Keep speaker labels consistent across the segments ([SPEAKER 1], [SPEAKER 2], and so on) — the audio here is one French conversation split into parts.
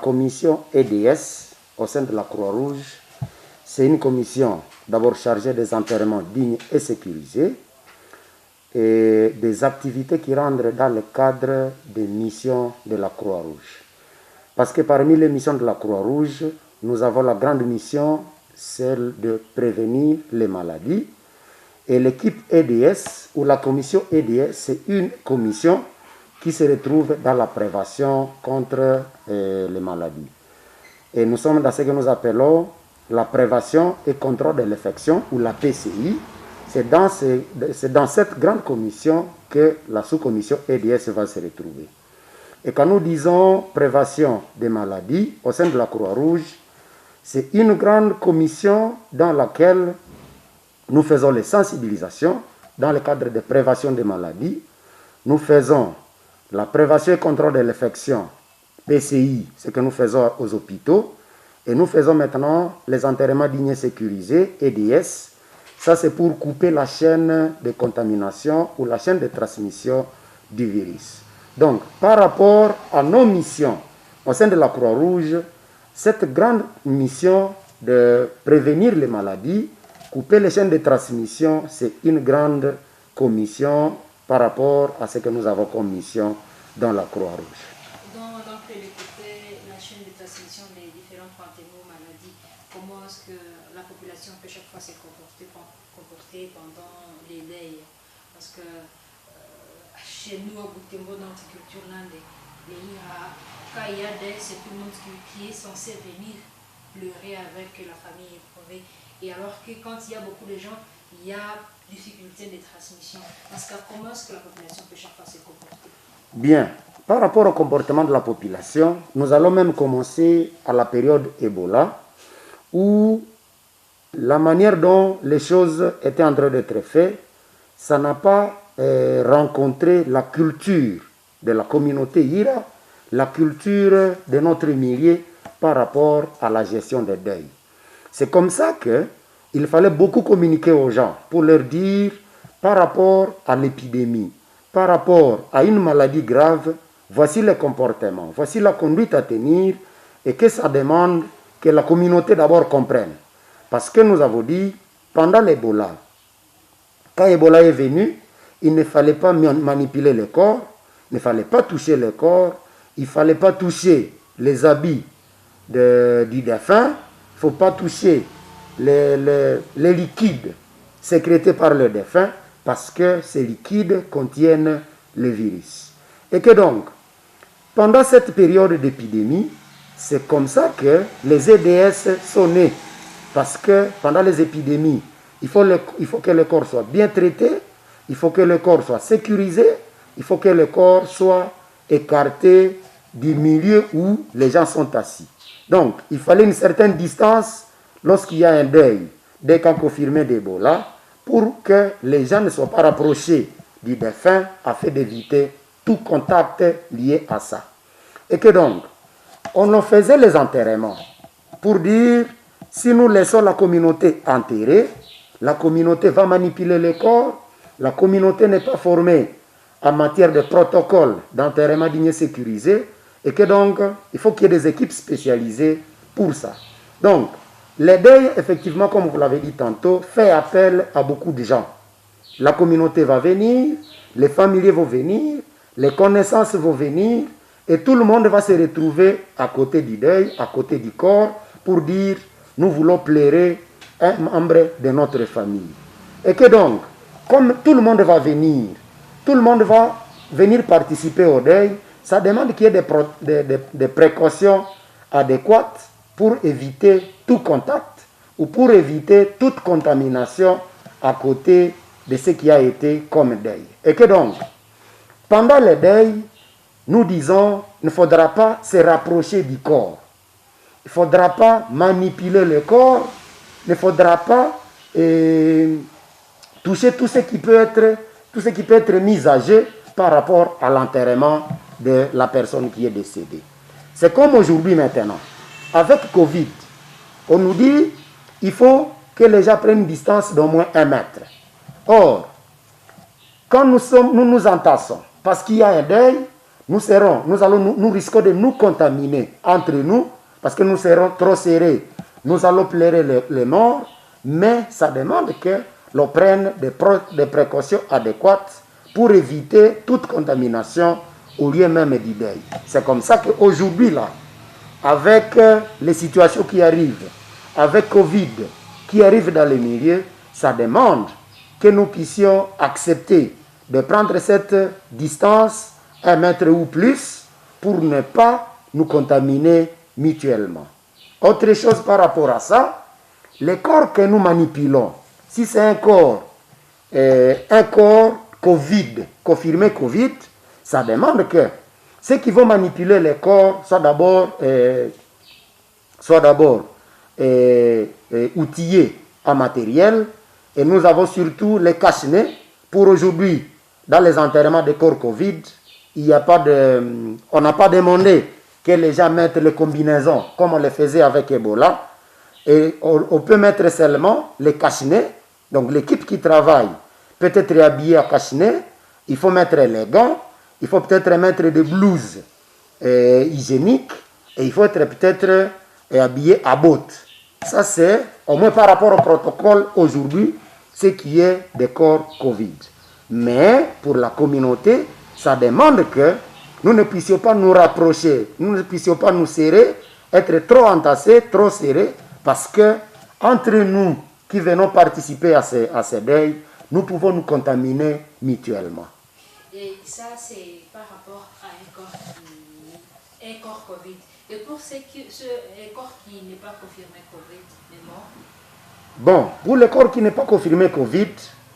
[SPEAKER 1] commission EDS au sein de la Croix-Rouge, c'est une commission d'abord chargée des enterrements dignes et sécurisés et des activités qui rentrent dans le cadre des missions de la Croix-Rouge. Parce que parmi les missions de la Croix-Rouge, nous avons la grande mission, celle de prévenir les maladies. Et l'équipe EDS, ou la commission EDS, c'est une commission qui se retrouve dans la prévention contre les maladies. Et nous sommes dans ce que nous appelons la prévention et contrôle de l'infection, ou la PCI. C'est dans cette grande commission que la sous-commission EDS va se retrouver. Et quand nous disons prévention des maladies au sein de la Croix-Rouge, c'est une grande commission dans laquelle nous faisons les sensibilisations dans le cadre de prévention des maladies. Nous faisons la prévention et contrôle de l'infection, PCI, ce que nous faisons aux hôpitaux. Et nous faisons maintenant les enterrements dignes et sécurisés, EDS. Ça, c'est pour couper la chaîne de contamination ou la chaîne de transmission du virus. Donc, par rapport à nos missions au sein de la Croix-Rouge, cette grande mission de prévenir les maladies, couper les chaînes de transmission, c'est une grande commission par rapport à ce que nous avons comme mission dans la Croix-Rouge.
[SPEAKER 2] Donc, le côté, la chaîne de transmission des différentes maladies, comment est-ce que la population peut chaque fois se comporter pendant les deuils? Parce que chez nous, à Butembo, dans notre culture, quand il y a deuil, c'est tout le monde qui est censé venir pleurer avec la famille éprouvée. Et alors que quand il y a beaucoup de gens, il y a difficulté de transmission. Parce que comment est-ce que la population peut chaque fois se comporter?
[SPEAKER 1] Bien. Par rapport au comportement de la population, nous allons même commencer à la période Ebola, où la manière dont les choses étaient en train d'être faites, ça n'a pas rencontré la culture de la communauté Ira, la culture de notre milieu par rapport à la gestion des deuils. C'est comme ça qu'il fallait beaucoup communiquer aux gens pour leur dire par rapport à l'épidémie, par rapport à une maladie grave, voici les comportements, voici la conduite à tenir et que ça demande que la communauté d'abord comprenne. Parce que nous avons dit, pendant l'Ebola, quand Ebola est venu, il ne fallait pas manipuler le corps, il ne fallait pas toucher le corps, il ne fallait pas toucher les habits du défunt, il ne faut pas toucher les liquides sécrétés par le défunt parce que ces liquides contiennent le virus. Et que donc, pendant cette période d'épidémie, c'est comme ça que les EDS sont nés. Parce que pendant les épidémies, il faut que le corps soit bien traité, il faut que le corps soit sécurisé, il faut que le corps soit écarté du milieu où les gens sont assis. Donc, il fallait une certaine distance lorsqu'il y a un deuil, des cas confirmés d'Ebola, pour que les gens ne soient pas rapprochés du défunt afin d'éviter tout contact lié à ça. Et que donc, on en faisait les enterrements pour dire, si nous laissons la communauté enterrer, la communauté va manipuler le corps, la communauté n'est pas formée en matière de protocole d'enterrement digne et sécurisé, et que donc, il faut qu'il y ait des équipes spécialisées pour ça. Donc, les deuils, effectivement, comme vous l'avez dit tantôt, fait appel à beaucoup de gens. La communauté va venir, les familiers vont venir, les connaissances vont venir, et tout le monde va se retrouver à côté du deuil, à côté du corps, pour dire, nous voulons pleurer un membre de notre famille. Et que donc, comme tout le monde va venir, tout le monde va venir participer au deuil, ça demande qu'il y ait des précautions adéquates pour éviter tout contact ou pour éviter toute contamination à côté de ce qui a été comme deuil. Et que donc, pendant le deuil, nous disons, il ne faudra pas se rapprocher du corps. Il ne faudra pas manipuler le corps. Il ne faudra pas toucher tout ce qui peut être mis à jeu par rapport à l'enterrement de la personne qui est décédée. C'est comme aujourd'hui maintenant. Avec Covid, on nous dit qu'il faut que les gens prennent une distance d'au moins 1 mètre. Or, quand nous nous entassons, parce qu'il y a un deuil, nous risquons de nous contaminer entre nous parce que nous serons trop serrés. Nous allons pleurer les morts, mais ça demande que l'on prenne des précautions adéquates pour éviter toute contamination au lieu même du deuil. C'est comme ça qu'aujourd'hui, là, avec les situations qui arrivent, avec Covid qui arrive dans les milieux, ça demande que nous puissions accepter de prendre cette distance, 1 mètre ou plus, pour ne pas nous contaminer mutuellement. Autre chose par rapport à ça, les corps que nous manipulons, si c'est un corps Covid, confirmé Covid, ça demande que ceux qui vont manipuler les corps soient d'abord outillés en matériel. Et nous avons surtout les cache-nez. Pour aujourd'hui, dans les enterrements des corps Covid, on n'a pas demandé que les gens mettent les combinaisons comme on les faisait avec Ebola. Et on peut mettre seulement les cache-nez. Donc l'équipe qui travaille peut être habillée à cache-nez. Il faut mettre les gants. Il faut peut-être mettre des blouses hygiéniques. Et il faut être peut-être habillé à bottes. Ça c'est, au moins par rapport au protocole aujourd'hui, ce qui est des corps Covid. Mais pour la communauté, ça demande que nous ne puissions pas nous rapprocher, nous ne puissions pas nous serrer, être trop entassés, trop serrés, parce que entre nous qui venons participer à ces deuils, nous pouvons nous contaminer mutuellement.
[SPEAKER 2] Et ça, c'est par rapport à un corps Covid. Et pour ce corps qui n'est pas confirmé Covid, mais mort?
[SPEAKER 1] Bon, pour le corps qui n'est pas confirmé Covid,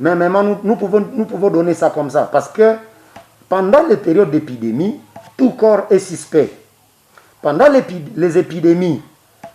[SPEAKER 1] mais même nous pouvons donner ça comme ça. Parce que pendant les périodes d'épidémie, tout corps est suspect. Pendant les épidémies,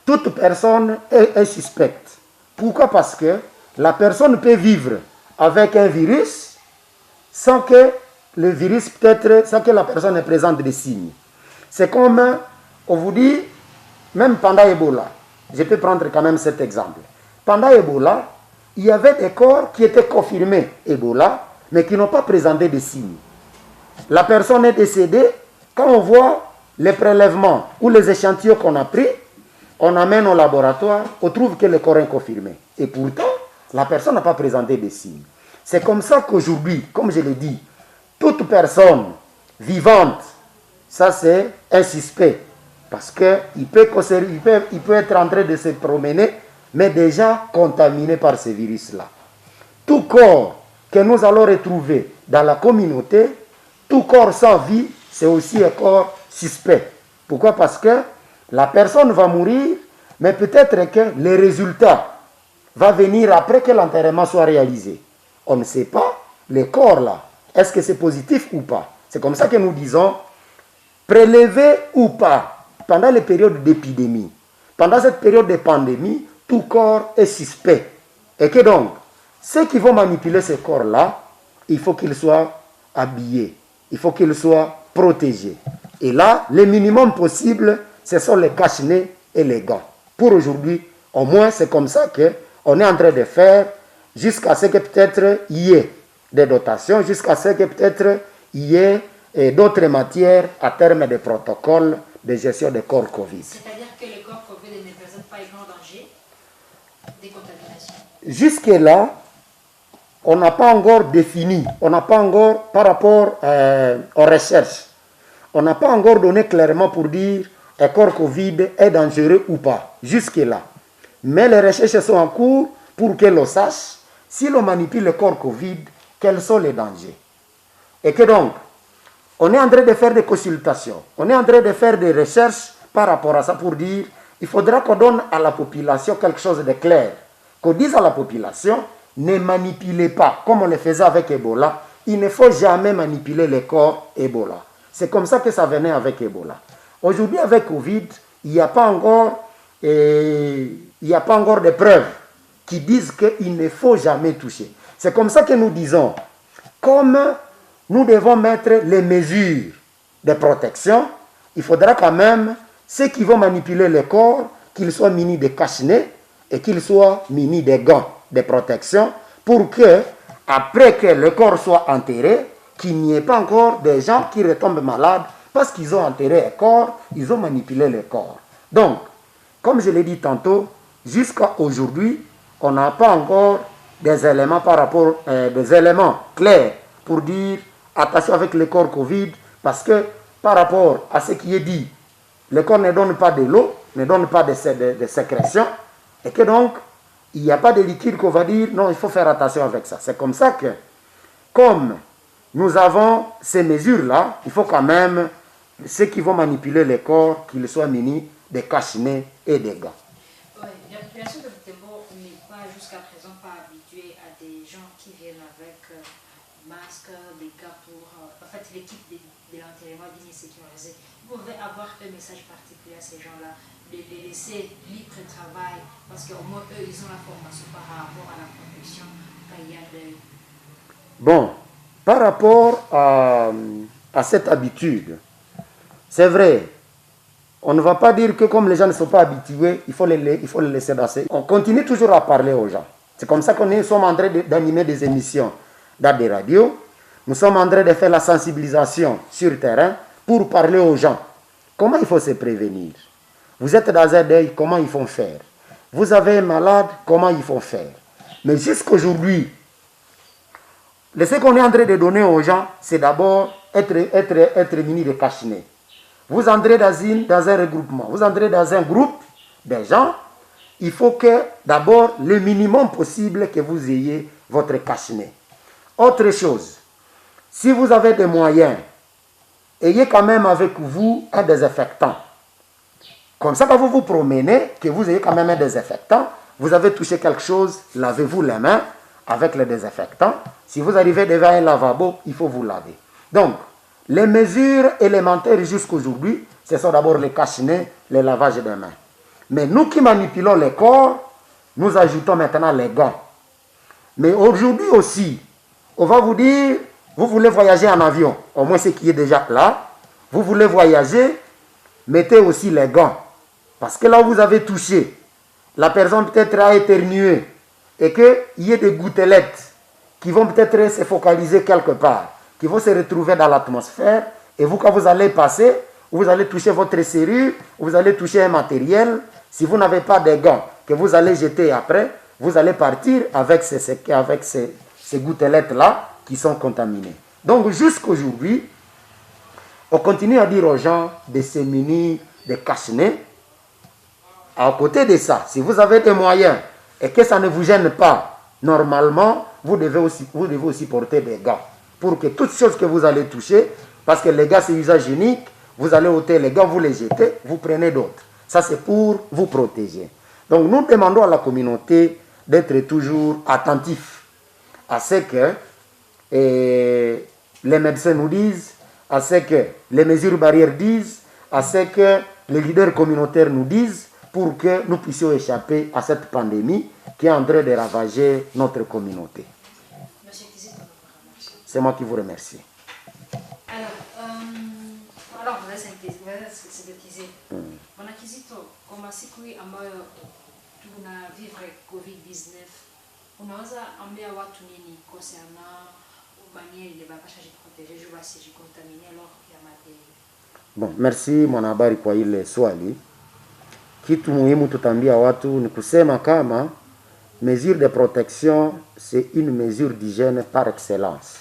[SPEAKER 1] toute personne est suspecte. Pourquoi? Parce que la personne peut vivre avec un virus sans que le virus, peut-être, sans que la personne ne présente des signes. C'est comme, on vous dit, même pendant Ebola, je peux prendre quand même cet exemple. Pendant Ebola, il y avait des corps qui étaient confirmés Ebola, mais qui n'ont pas présenté de signes. La personne est décédée, quand on voit les prélèvements ou les échantillons qu'on a pris, on amène au laboratoire, on trouve que le corps est confirmé. Et pourtant, la personne n'a pas présenté de signes. C'est comme ça qu'aujourd'hui, comme je l'ai dit, toute personne vivante, ça c'est un suspect. Parce qu'il peut être en train de se promener, mais déjà contaminé par ce virus-là. Tout corps que nous allons retrouver dans la communauté, tout corps sans vie, c'est aussi un corps suspect. Pourquoi? Parce que la personne va mourir, mais peut-être que le résultat va venir après que l'enterrement soit réalisé. On ne sait pas, le corps là, est-ce que c'est positif ou pas? C'est comme ça que nous disons, prélever ou pas, pendant les périodes d'épidémie, pendant cette période de pandémie, tout corps est suspect. Et que donc, ceux qui vont manipuler ce corps-là, il faut qu'ils soient habillés, il faut qu'ils soient protégés. Et là, le minimum possible, ce sont les cache-nez et les gants. Pour aujourd'hui, au moins, c'est comme ça qu'on est en train de faire, jusqu'à ce que peut-être il y ait des dotations, jusqu'à ce que peut-être il y ait d'autres matières à terme des protocoles de gestion des corps Covid.
[SPEAKER 2] C'est-à-dire que les corps Covid ne présentent pas un grand danger des contaminations?
[SPEAKER 1] Jusque-là, on n'a pas encore défini, on n'a pas encore, par rapport aux recherches, on n'a pas encore donné clairement pour dire un corps Covid est dangereux ou pas, jusque-là. Mais les recherches sont en cours pour que l'on sache, si l'on manipule le corps Covid, quels sont les dangers. Et que donc, on est en train de faire des consultations, on est en train de faire des recherches par rapport à ça pour dire, il faudra qu'on donne à la population quelque chose de clair. Qu'on dise à la population, ne manipulez pas, comme on le faisait avec Ebola, il ne faut jamais manipuler les corps Ebola. C'est comme ça que ça venait avec Ebola. Aujourd'hui, avec Covid, il n'y a pas encore de preuves qui disent qu'il ne faut jamais toucher. C'est comme ça que nous disons, comme nous devons mettre les mesures de protection, il faudra quand même, ceux qui vont manipuler le corps, qu'ils soient munis de cache-nez et qu'ils soient munis de gants de protection pour que, après que le corps soit enterré, qu'il n'y ait pas encore des gens qui retombent malades Parce qu'ils ont enterré les corps, ils ont manipulé les corps. Donc, comme je l'ai dit tantôt, jusqu'à aujourd'hui, on n'a pas encore des éléments par rapport, des éléments clairs pour dire attention avec le corps Covid, parce que par rapport à ce qui est dit, le corps ne donne pas de l'eau, ne donne pas de sécrétions, et que donc, il n'y a pas de liquide qu'on va dire, non, il faut faire attention avec ça. C'est comme ça que, comme nous avons ces mesures-là, il faut quand même, ceux qui vont manipuler les corps, qu'ils soient munis de cache-nez et des gants.
[SPEAKER 2] Oui, bien sûr, le Butembo n'est pas jusqu'à présent pas habitué à des gens qui viennent avec masques, des gants pour, en fait, l'équipe de l'enterrement digne et sécurisé. Vous pouvez avoir un message particulier à ces gens-là, les laisser libre travail, parce qu'au moins eux, ils ont la formation par rapport à la protection quand il y a de...
[SPEAKER 1] Bon, par rapport à cette habitude, c'est vrai, on ne va pas dire que comme les gens ne sont pas habitués, il faut les laisser danser. On continue toujours à parler aux gens. C'est comme ça que nous sommes en train d'animer des émissions dans des radios. Nous sommes en train de faire la sensibilisation sur le terrain pour parler aux gens. Comment il faut se prévenir? Vous êtes dans un deuil, comment il faut faire? Vous avez un malade, comment il faut faire? Mais jusqu'aujourd'hui, ce qu'on est en train de donner aux gens, c'est d'abord être muni de cache-nez. Vous entrez dans un regroupement, vous entrez dans un groupe de gens, il faut que d'abord, le minimum possible que vous ayez votre cache-nez. Autre chose, si vous avez des moyens, ayez quand même avec vous un désinfectant. Comme ça, quand vous vous promenez, que vous ayez quand même un désinfectant, vous avez touché quelque chose, lavez-vous les mains avec le désinfectant. Si vous arrivez devant un lavabo, il faut vous laver. Donc, les mesures élémentaires jusqu'aujourd'hui, ce sont d'abord les cache-nez, le lavage des mains. Mais nous qui manipulons les corps, nous ajoutons maintenant les gants. Mais aujourd'hui aussi, on va vous dire, vous voulez voyager en avion, au moins ce qui est déjà là, vous voulez voyager, mettez aussi les gants. Parce que là où vous avez touché, la personne peut-être a éternué et qu'il y ait des gouttelettes qui vont peut-être se focaliser quelque part, qui vont se retrouver dans l'atmosphère, et vous, quand vous allez passer, vous allez toucher votre serrure, vous allez toucher un matériel, si vous n'avez pas de gants que vous allez jeter après, vous allez partir avec ces gouttelettes-là qui sont contaminées. Donc jusqu'aujourd'hui, on continue à dire aux gens de se munir de cache-nez. À côté de ça, si vous avez des moyens et que ça ne vous gêne pas, normalement, vous devez aussi porter des gants. Pour que toutes choses que vous allez toucher, parce que les gants c'est usage unique, vous allez ôter les gants, vous les jetez, vous prenez d'autres. Ça c'est pour vous protéger. Donc nous demandons à la communauté d'être toujours attentif à ce que les médecins nous disent, à ce que les mesures barrières disent, à ce que les leaders communautaires nous disent, pour que nous puissions échapper à cette pandémie qui est en train de ravager notre communauté. C'est moi qui vous remercie.
[SPEAKER 2] Alors vous allez synthétiser. Bwana Kizito, kama siku hii ambayo tunavivre COVID-19, unaweza ambia watu nini concernant manière de bakasha jiprotéger juu basijikontamine lors ya madeni?
[SPEAKER 1] Bon, merci mwanahabari kwa ile swali. Kitu muhimu tutambia watu ni kusema kama mesure de protection c'est une mesure d'hygiène par excellence.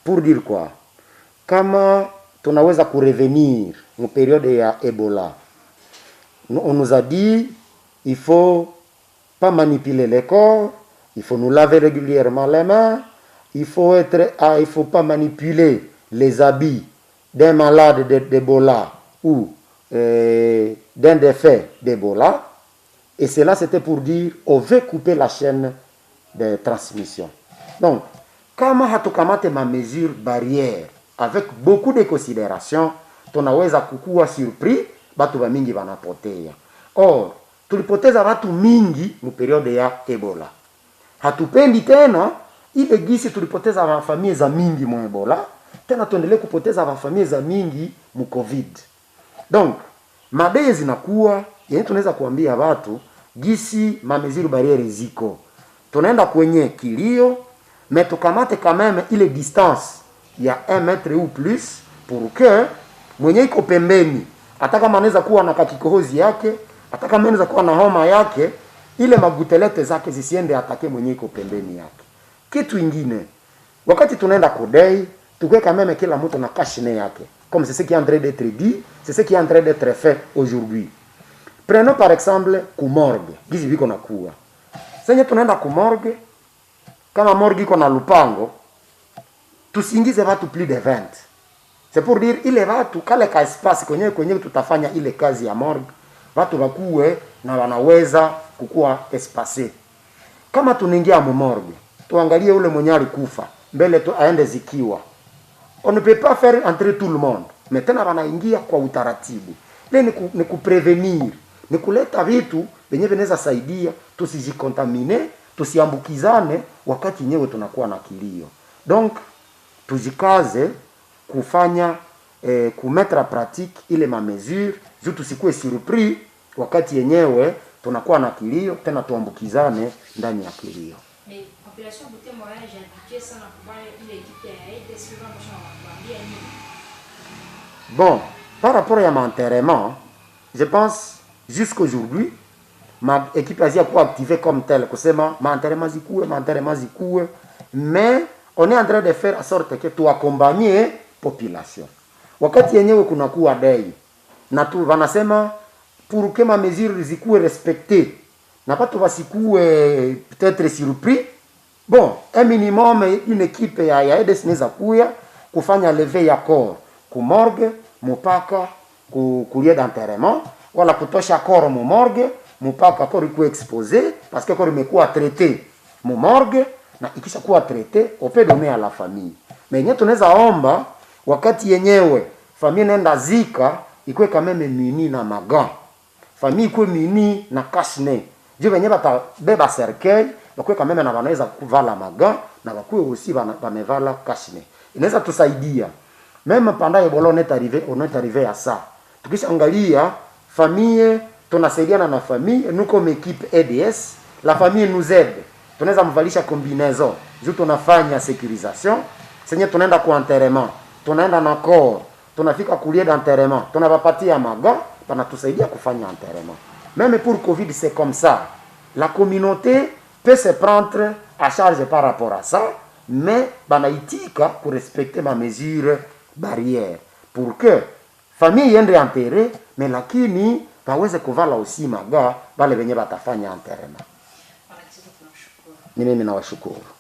[SPEAKER 1] Pour dire quoi? Kama tunaweza kurevenir en période ya Ebola, on nous a dit il faut pas manipuler les corps, il faut nous laver régulièrement les mains, il faut pas manipuler les habits d'un malade d'Ebola ou d'un défait d'Ebola. Et cela c'était pour dire on veut couper la chaîne de transmission. Donc, kama hatukamate ma mesure barrière avec beaucoup de considération, tunaweza kukua surpris, batu ba mingi wanapotea. Or, tulipoteza watu mingi mu periode ya Ebola. Hatupendi tena ile gisi tulipoteza wafamilia za mingi mu Ebola, tena tuendelee kupoteza wafamilia za mingi mu COVID. Donc, madeye zinakuwa, yani tunaweza kuambia watu gisi ma mesure barrière ziko. Tunaenda kwenye kilio, mais tukamate quand même ile distance, il y a 1 mètre ou plus, pour que mwenye iko pembeni, hata kama anaweza kuwa na kakikohozi yake, hata kama anaweza kuwa na homa yake, ile magutelete zake zisiende atake mwenye iko pembeni yake. Kitu ingine, wakati tunaenda kudai, tukweka meme kila mtu na kashine yake. Comme c'est ce qui est en train d'être dit, c'est ce qui est en train d'être fait aujourd'hui. Prenons par exemple kumorgue, gizi viko na kuwa. Senye tunaenda kumorgue, kama morgue iko na lupango, tusiingize watu plus de 20. C'est pour dire ile watu kale ka espace kwenye tutafanya ile kazi ya morgue, watu wakuwe na wanaweza kukua espacé. Kama tunaingia mu morgue, tuangalie ule mwenye alikufa, mbele tu aende zikiwa. On ne peut pas faire entrer tout le monde. Mais tena wanaingia kwa utaratibu. Ile ni kuprevenir, ni kuleta vitu venye vinaweza saidia tusijikontamine, tusiambukizane wakati nyewe tunakuwa na kilio. Donc tujikaze kufanya kumetra pratique ile ma mesure, juu tusikuwe surpris wakati yenyewe tunakuwa na kilio tena tuambukizane ndani ya kilio.
[SPEAKER 2] Mais population Butembo Moral j'ai impliqué ça na kubali ile équipe ya aide suivant prochain
[SPEAKER 1] Bon, par rapport à mon enterrement, je pense jusqu'aujourd'hui ma équipe a été activée comme telle, que c'est ma enterrement zikoué, mais on est en train de faire en sorte que tu accompagnes population. Wakati yenyewe kuna kuwa dai na tu wanasema pour que ma mesure zikuwe respectée na pas tu vasikue peut-être surpris. Bon, un minimum une équipe ya aide sineza kuya kufanya lever ya corps ku morgue mpaka ku lieu d'enterrement, wala kutosha corps mu morgue mpaka corps iko exposé parce que corps imekuwa traité mu morgue na ikisha kuwa traité on peut donner à la famille. Mais yenyewe tunaweza omba wakati yenyewe famille nenda zika ikuwe kama mimi na maga. Famille ikuwe mini na cache-nez. Je venye batabeba cercueil, bakuwe kama na wanaweza kuvala maga na bakuwe aussi bamevala cache-nez. Inaweza tusaidia. Même pendant Ebola on est arrivé à ça. Tukishaangalia famille, tunasaidiana na famille, nous comme équipe EDS, la famille nous aide. Tunaweza mvalisha combinaison, juu tunafanya sécurisation. Senye tunaenda kwa enterrement, tunaenda na corps, tunafika kulie d'enterrement, tunawapatia maga, banatusaidia kufanya enterrement. Même pour Covid c'est comme ça. La communauté peut se prendre à charge par rapport à ça, mais banaitika pour respecter ma mesure barrière pour que famille yende enterrer, mais lakini baweze kuvala aussi maga bale benye batafanya enterrement. Ni mimi nawashukuru.